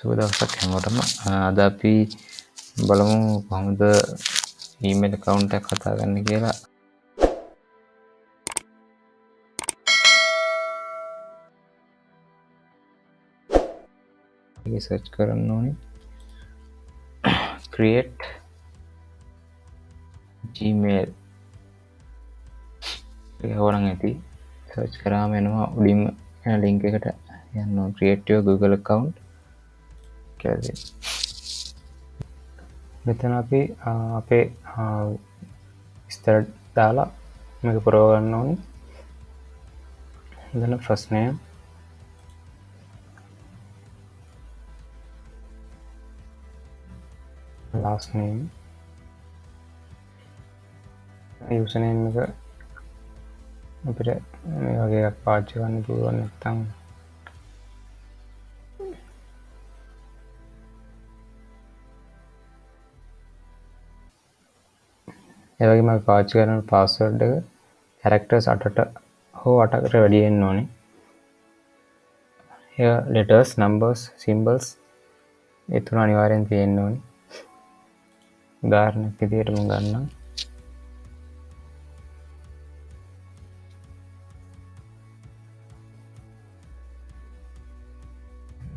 සුබ දවසක් හැමෝටම. අද අපි බලමු කොහොමද ඊමේල් account එකක් හදාගන්නේ කියලා. ඒක සර්ච් කරන්න ඕනේ. create gmail එක හොරන් ඇති. සර්ච් කරාම එනවා උඩින්ම link එකට යන්න ඕනේ. create your google account කියලා. මෙතන අපි අපේ විස්තර දාලා මේක පුරව ගන්න ඕනේ. then first name, last name, username එක අපිට මේ වගේ එකක් පාවිච්චි කරන්න පුළුවන් නැත්නම් ඒ වගේම අපි පාවිච්චි කරන password එක characters 8ට හෝ 8කට වැඩි වෙන්න ඕනේ. Here letters, numbers, symbols ඒ තුන අනිවාර්යෙන් තියෙන්න ඕනේ. උදාහරණයක් විදිහට මම ගන්නම්.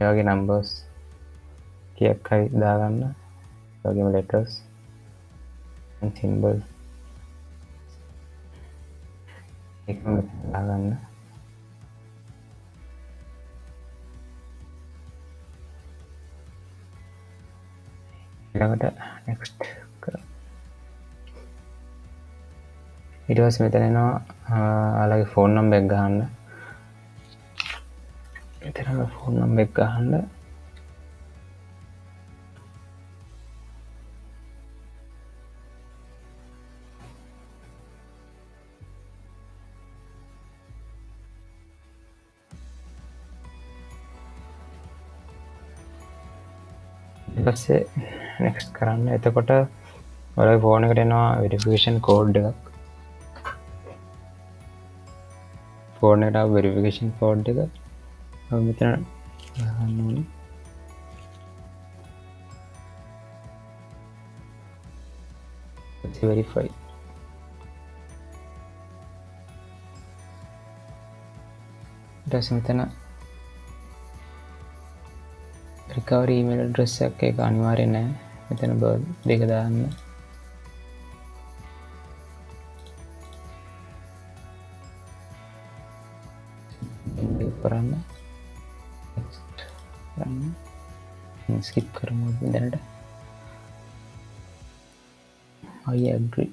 ඒ වගේ numbers කීයක් හරි දාගන්න. ඒ වගේම letters and symbols එකම දාගන්න. ඊළඟට next කරමු. ඊට පස්සේ මෙතන එනවා ඔයාලගේ phone number එක ගහන්න. මෙතන phone number එක ගහන්න. ඊට පස්සේ next කරන්න. එතකොට ඔයාලගේ phone එකට එනවා verification code එකක්. phone එකට ආව verification code එක අපි මෙතන ගහන්න ඕනේ. verify. ඊට පස්සේ මෙතන recovery email address එක අනිවාර්ය නැහැ. මෙතන birthday එක දාන්න. කරන්න. next කරන්න. skip කරමු දැනට. I agree.